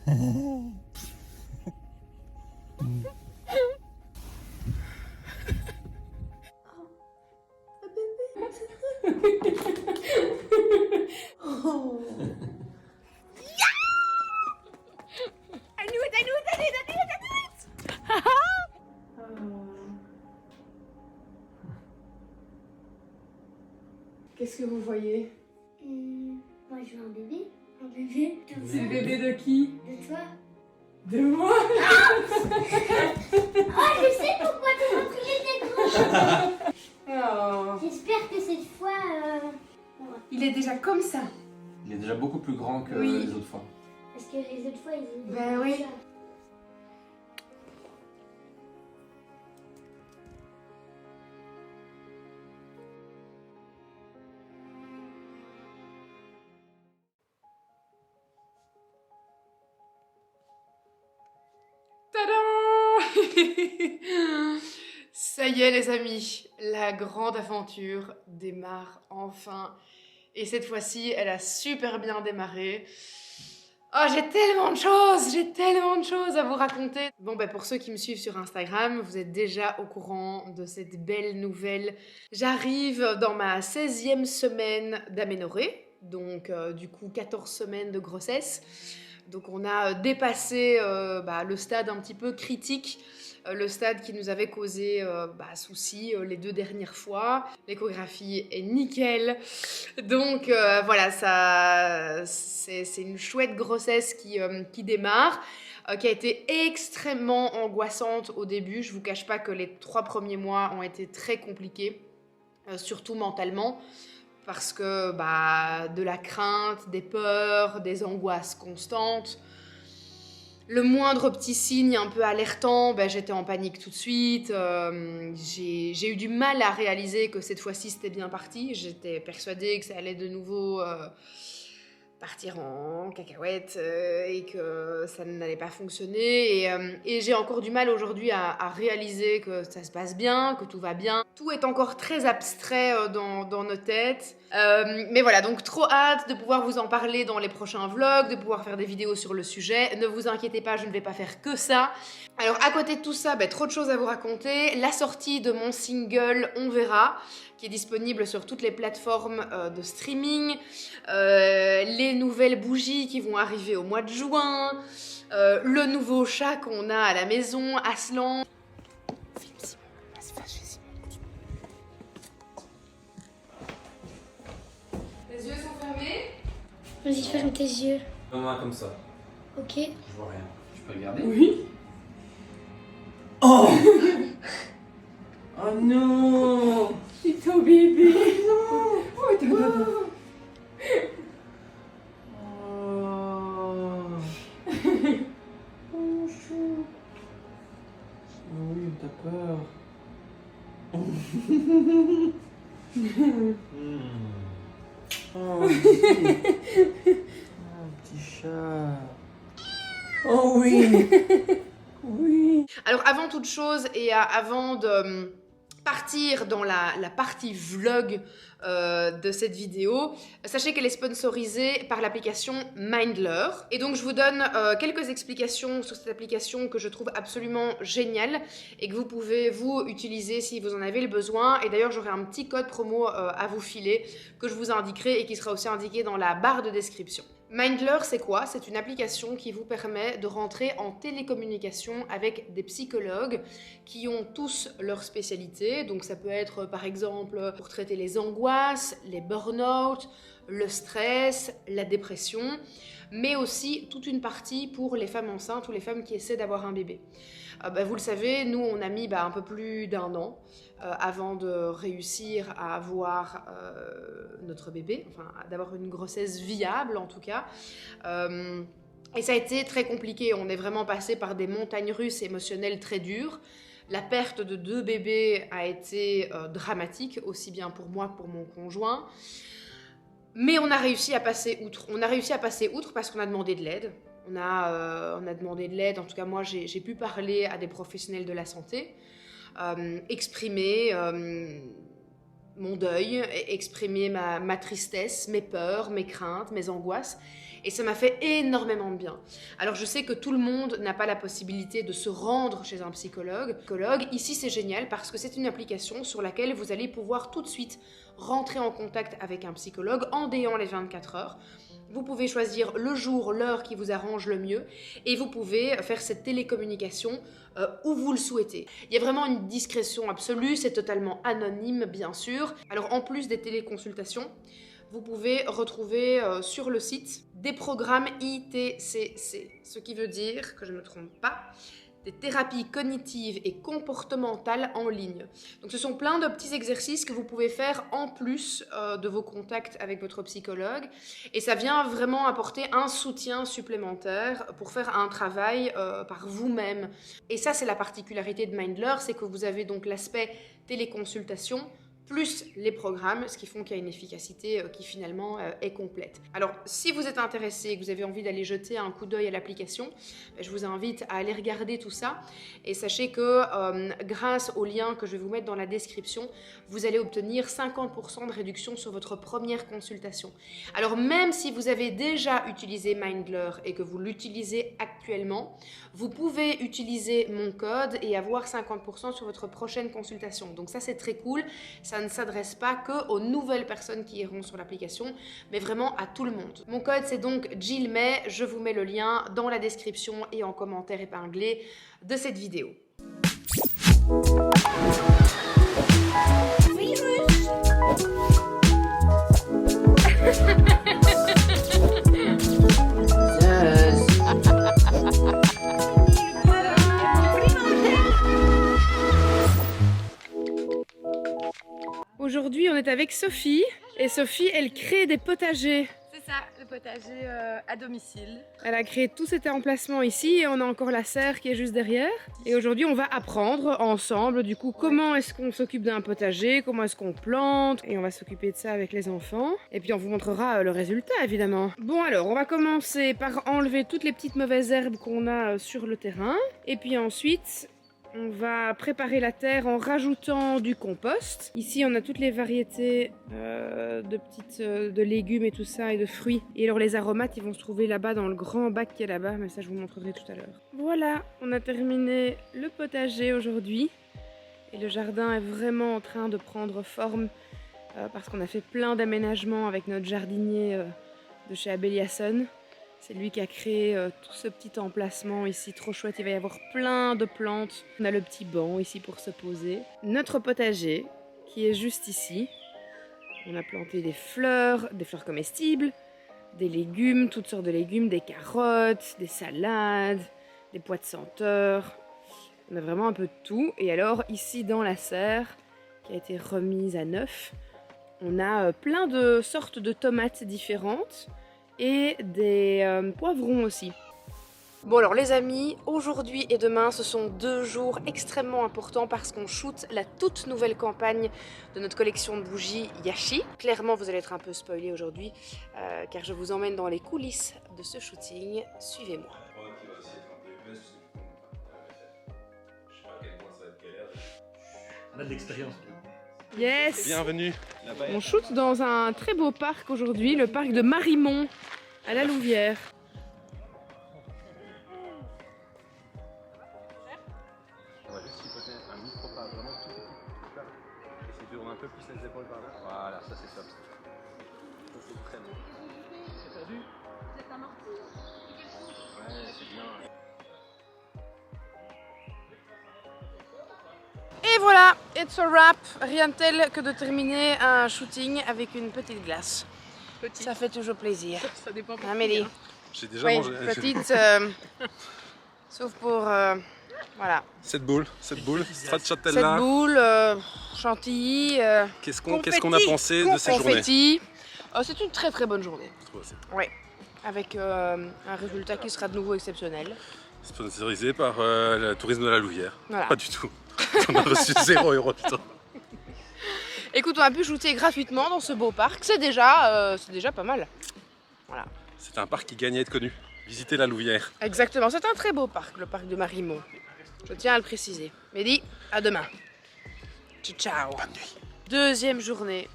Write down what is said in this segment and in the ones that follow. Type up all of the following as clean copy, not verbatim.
Qu'est-ce que vous voyez? Moi je veux un bébé. Un bébé de C'est le bébé de qui? De toi. De moi. Oh, je sais pourquoi tu m'as pris les gros. Oh. J'espère que cette fois... Il est déjà comme ça. Il est déjà beaucoup plus grand que Oui. les autres fois. Parce que les autres fois, ils... Ben oui. Tadam! Ça y est les amis, la grande aventure démarre enfin. Et cette fois-ci, elle a super bien démarré. Oh, j'ai tellement de choses à vous raconter. Bon, ben pour ceux qui me suivent sur Instagram, vous êtes déjà au courant de cette belle nouvelle. J'arrive dans ma 16e semaine d'aménorrhée, donc du coup 14 semaines de grossesse. Donc on a dépassé le stade un petit peu critique, le stade qui nous avait causé souci les 2 dernières fois. L'échographie est nickel. Donc voilà, c'est une chouette grossesse qui démarre, qui a été extrêmement angoissante au début. Je vous cache pas que les 3 premiers mois ont été très compliqués, surtout mentalement. Parce que de la crainte, des peurs, des angoisses constantes. Le moindre petit signe un peu alertant, j'étais en panique tout de suite. J'ai eu du mal à réaliser que cette fois-ci c'était bien parti. J'étais persuadée que ça allait de nouveau partir en cacahuète et que ça n'allait pas fonctionner. Et j'ai encore du mal aujourd'hui à réaliser que ça se passe bien, que tout va bien. Tout est encore très abstrait dans nos têtes. Mais voilà, donc trop hâte de pouvoir vous en parler dans les prochains vlogs, de pouvoir faire des vidéos sur le sujet. Ne vous inquiétez pas, je ne vais pas faire que ça. Alors à côté de tout ça, trop de choses à vous raconter. La sortie de mon single On Verra, qui est disponible sur toutes les plateformes de streaming, les nouvelles bougies qui vont arriver au mois de juin, le nouveau chat qu'on a à la maison, Aslan. Filme Simon, vas-y, chez Simon. Les yeux sont fermés. Vas-y, ferme tes yeux. Maman comme ça. Ok. Je vois rien. Tu peux regarder? Oui. Oh. Oh non. C'est ton bébé. Non. Oh, Oh. Oh, chou. Oh oui, t'as peur. Oh, petit chat. Oh oui. Oui. Alors avant toute chose et avant de partir dans la partie vlog de cette vidéo, sachez qu'elle est sponsorisée par l'application Mindler. Et donc je vous donne quelques explications sur cette application que je trouve absolument géniale et que vous pouvez vous utiliser si vous en avez le besoin. Et d'ailleurs j'aurai un petit code promo à vous filer que je vous indiquerai et qui sera aussi indiqué dans la barre de description. Mindler, c'est quoi? C'est une application qui vous permet de rentrer en télécommunication avec des psychologues qui ont tous leur spécialité. Donc ça peut être par exemple pour traiter les angoisses, les burn-out, le stress, la dépression, mais aussi toute une partie pour les femmes enceintes ou les femmes qui essaient d'avoir un bébé. Vous le savez, nous on a mis un peu plus d'1 an avant de réussir à avoir notre bébé, enfin d'avoir une grossesse viable en tout cas. Et ça a été très compliqué, on est vraiment passé par des montagnes russes émotionnelles très dures. La perte de 2 bébés a été dramatique, aussi bien pour moi que pour mon conjoint. Mais on a réussi à passer outre. On a réussi à passer outre parce qu'on a demandé de l'aide. On a demandé de l'aide, en tout cas moi j'ai pu parler à des professionnels de la santé, exprimer mon deuil, exprimer ma tristesse, mes peurs, mes craintes, mes angoisses. Et ça m'a fait énormément de bien. Alors je sais que tout le monde n'a pas la possibilité de se rendre chez un psychologue. Ici c'est génial parce que c'est une application sur laquelle vous allez pouvoir tout de suite rentrer en contact avec un psychologue en déant les 24 heures. Vous pouvez choisir le jour, l'heure qui vous arrange le mieux et vous pouvez faire cette télécommunication où vous le souhaitez. Il y a vraiment une discrétion absolue, c'est totalement anonyme bien sûr. Alors en plus des téléconsultations, vous pouvez retrouver sur le site des programmes ITCC, ce qui veut dire, que je ne me trompe pas, des thérapies cognitives et comportementales en ligne. Donc ce sont plein de petits exercices que vous pouvez faire en plus de vos contacts avec votre psychologue et ça vient vraiment apporter un soutien supplémentaire pour faire un travail par vous-même. Et ça c'est la particularité de Mindler, c'est que vous avez donc l'aspect téléconsultation plus les programmes, ce qui font qu'il y a une efficacité qui finalement est complète. Alors, si vous êtes intéressé et que vous avez envie d'aller jeter un coup d'œil à l'application, je vous invite à aller regarder tout ça. Et sachez que grâce au lien que je vais vous mettre dans la description, vous allez obtenir 50% de réduction sur votre première consultation. Alors, même si vous avez déjà utilisé Mindler et que vous l'utilisez actuellement, vous pouvez utiliser mon code et avoir 50% sur votre prochaine consultation. Donc ça, c'est très cool. Ça ne s'adresse pas qu'aux nouvelles personnes qui iront sur l'application, mais vraiment à tout le monde. Mon code, c'est donc JillMay. Je vous mets le lien dans la description et en commentaire épinglé de cette vidéo. Aujourd'hui, on est avec Sophie et Sophie, elle crée des potagers. C'est ça, le potager à domicile. Elle a créé tout cet emplacement ici et on a encore la serre qui est juste derrière. Et aujourd'hui, on va apprendre ensemble du coup comment est-ce qu'on s'occupe d'un potager, comment est-ce qu'on plante et on va s'occuper de ça avec les enfants. Et puis on vous montrera le résultat évidemment. Bon alors, on va commencer par enlever toutes les petites mauvaises herbes qu'on a sur le terrain. Et puis ensuite, on va préparer la terre en rajoutant du compost. Ici, on a toutes les variétés de légumes et tout ça et de fruits. Et alors les aromates, ils vont se trouver là-bas dans le grand bac qui est là-bas, mais ça je vous montrerai tout à l'heure. Voilà, on a terminé le potager aujourd'hui. Et le jardin est vraiment en train de prendre forme parce qu'on a fait plein d'aménagements avec notre jardinier de chez Abeliasson. C'est lui qui a créé tout ce petit emplacement ici, trop chouette, il va y avoir plein de plantes. On a le petit banc ici pour se poser. Notre potager qui est juste ici. On a planté des fleurs comestibles, des légumes, toutes sortes de légumes, des carottes, des salades, des pois de senteur. On a vraiment un peu de tout. Et alors ici dans la serre qui a été remise à neuf, on a plein de sortes de tomates différentes. Et des poivrons aussi. Bon alors les amis, aujourd'hui et demain ce sont 2 jours extrêmement importants parce qu'on shoot la toute nouvelle campagne de notre collection de bougies Yashi. Clairement vous allez être un peu spoilés aujourd'hui car je vous emmène dans les coulisses de ce shooting. Suivez-moi. On a de l'expérience. Yes! Bienvenue. On shoot dans un très beau parc aujourd'hui, le parc de Marimont à la Louvière. On va juste chipoter un micro pas vraiment tout petit. Et si tu tournes un peu plus les épaules par là. Voilà, ça c'est top. Ça c'est très bon. C'est perdu? C'est amorti. Ouais, c'est bien. Et voilà, it's a wrap. Rien de tel que de terminer un shooting avec une petite glace. Ça fait toujours plaisir. Ça dépend pour Amélie. J'ai déjà Oui, mangé. petite, sauf pour, voilà. Cette boule, Cette stracciatella. boule, chantilly, Qu'est-ce qu'on a pensé de cette journée? confetti. Oh, c'est une très très bonne journée. Je trouve aussi. Oui, avec un résultat qui sera de nouveau exceptionnel. Sponsorisé par le tourisme de la Louvière. Voilà. Pas du tout. On a reçu 0 € du tout. Écoute, on a pu shooter gratuitement dans ce beau parc. C'est déjà pas mal. Voilà. C'est un parc qui gagne à être connu. Visitez la Louvière. Exactement, c'est un très beau parc, le parc de Marimont. Je tiens à le préciser. Mehdi, à demain. Ciao, ciao. Bonne nuit. Deuxième journée.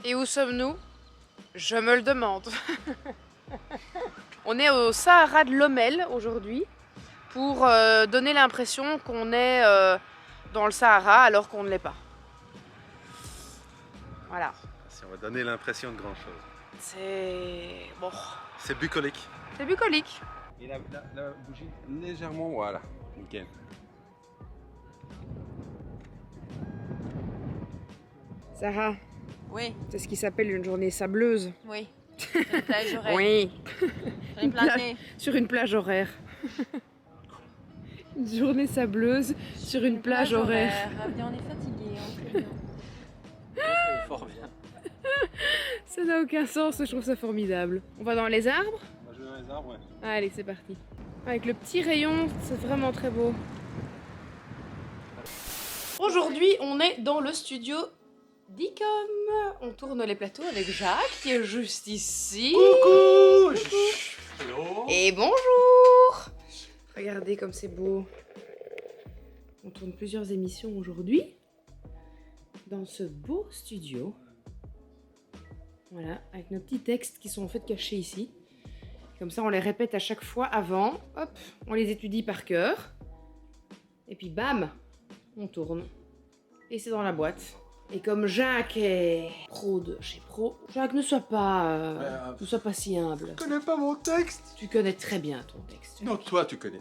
Et où sommes-nous? Je me le demande. On est au Sahara de Lommel aujourd'hui pour donner l'impression qu'on est dans le Sahara alors qu'on ne l'est pas. Voilà. Si on va donner l'impression de grand chose. C'est... bon. C'est bucolique. C'est bucolique. Et la bougie légèrement, voilà. Nickel. Sarah, Oui, c'est ce qui s'appelle une journée sableuse. oui. Une plage horaire. Oui. Une planée. Sur une plage horaire. Une journée sableuse sur une plage horaire. Ah bien, on est fatigué. Fort bien. Ça n'a aucun sens, je trouve ça formidable. On va dans les arbres? On va jouer dans les arbres, ouais. Allez, c'est parti. Avec le petit rayon, c'est vraiment très beau. Aujourd'hui, on est dans le studio d'Icom. On tourne les plateaux avec Jacques qui est juste ici. Coucou. Hello. Et bonjour. Regardez comme c'est beau. On tourne plusieurs émissions aujourd'hui dans ce beau studio. Voilà, avec nos petits textes qui sont en fait cachés ici. Comme ça, on les répète à chaque fois avant. Hop, on les étudie par cœur. Et puis bam, on tourne. Et c'est dans la boîte. Et comme Jacques est pro de chez Pro, Jacques, ne sois pas si humble. Tu connais pas mon texte? Tu connais très bien ton texte. Non, toi tu connais.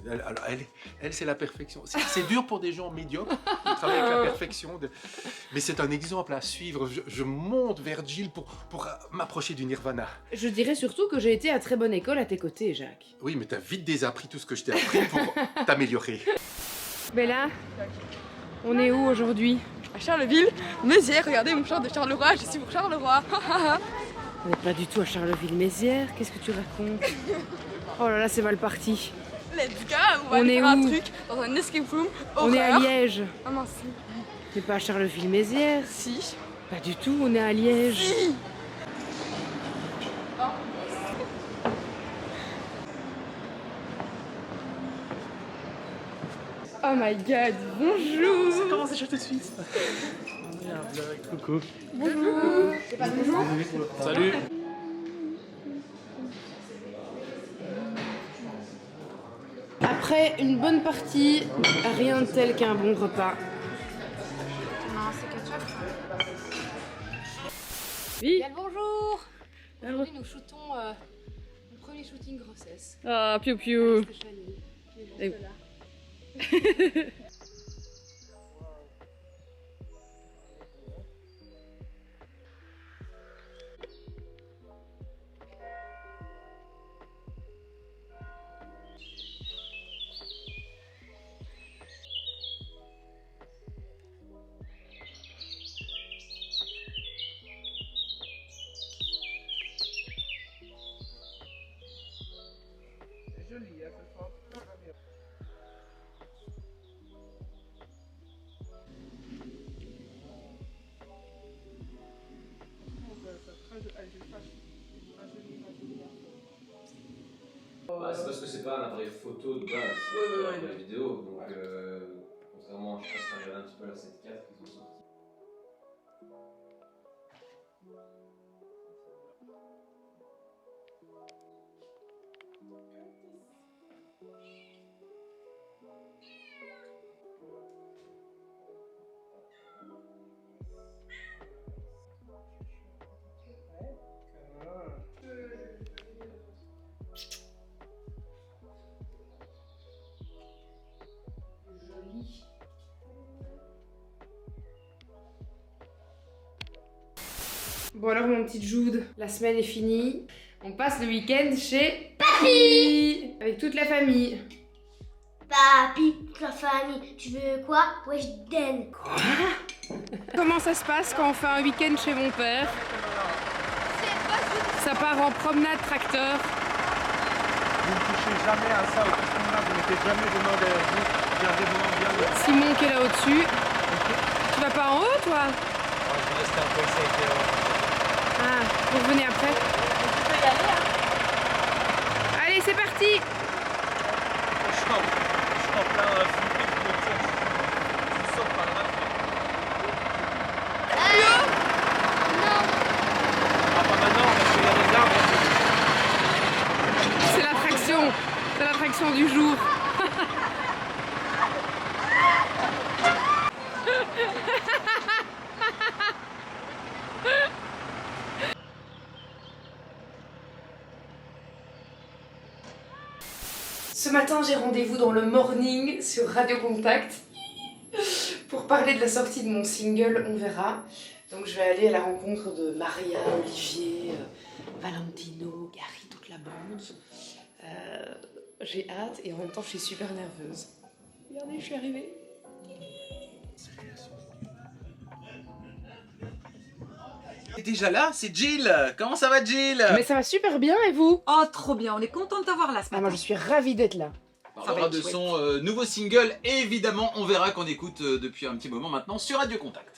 Elle c'est la perfection. C'est dur pour des gens médiocres de travailler avec la perfection. Mais c'est un exemple à suivre. Je monte vers Jill pour m'approcher du nirvana. Je dirais surtout que j'ai été à très bonne école à tes côtés, Jacques. Oui, mais t'as vite désappris tout ce que je t'ai appris pour t'améliorer. Bella, on est où aujourd'hui? À Charleville, Mézières, regardez mon char de Charleroi, je suis pour Charleroi. On n'est pas du tout à Charleville-Mézières, qu'est-ce que tu racontes? Oh là là, c'est mal parti. Let's go, on va aller faire un truc dans un escape room. On est à Liège. Ah mince. Mais pas à Charleville-Mézières. Si. Pas du tout, on est à Liège. Si. Oh my god, bonjour. Ça commence déjà tout de suite. Coucou. Bonjour. Bonjour. Salut. Après une bonne partie, rien de tel qu'un bon repas. Non, c'est ketchup. Oui. Bien le bonjour. Aujourd'hui, nous shootons le premier shooting grossesse. Ah, piou piou. C'est Chani, qui est juste Et- là. Bah, c'est parce que c'est pas un appareil photo de base, c'est un appareil vidéo, donc contrairement à, je pense, à regarder un petit peu la 7 IV qu'ils ont sorti. Bon alors mon petit Jude, la semaine est finie. On passe le week-end chez Papy avec toute la famille. Papy, toute la famille, tu veux quoi? Wesh, den. Comment ça se passe quand on fait un week-end chez mon père? Ça part en promenade tracteur. Vous ne touchez jamais à ça au promenade, vous mettez jamais vos mains derrière vous. Gardez vos mains bien droites. Simon qui est là au-dessus. Tu vas pas en haut toi? Je vais rester un peu ici avec Ah, vous revenez après? Tu peux y aller, hein. Allez, c'est parti! je suis en plein flippé de me tire. Je sors par là. Ah, pas maintenant, parce qu'il y a des arbres. C'est l'attraction du jour. Ce matin, j'ai rendez-vous dans le morning sur Radio Contact pour parler de la sortie de mon single On verra. Donc je vais aller à la rencontre de Maria, Olivier, Valentino, Gary, toute la bande. J'ai hâte et en même temps je suis super nerveuse. Regardez, je suis arrivée. T'es déjà là? C'est Jill! Comment ça va, Jill? Mais ça va super bien et vous? Oh, trop bien, on est content de t'avoir là ce matin. Moi je suis ravie d'être là. On parlera de son nouveau single, évidemment, on verra qu'on écoute depuis un petit moment maintenant sur Radio Contact.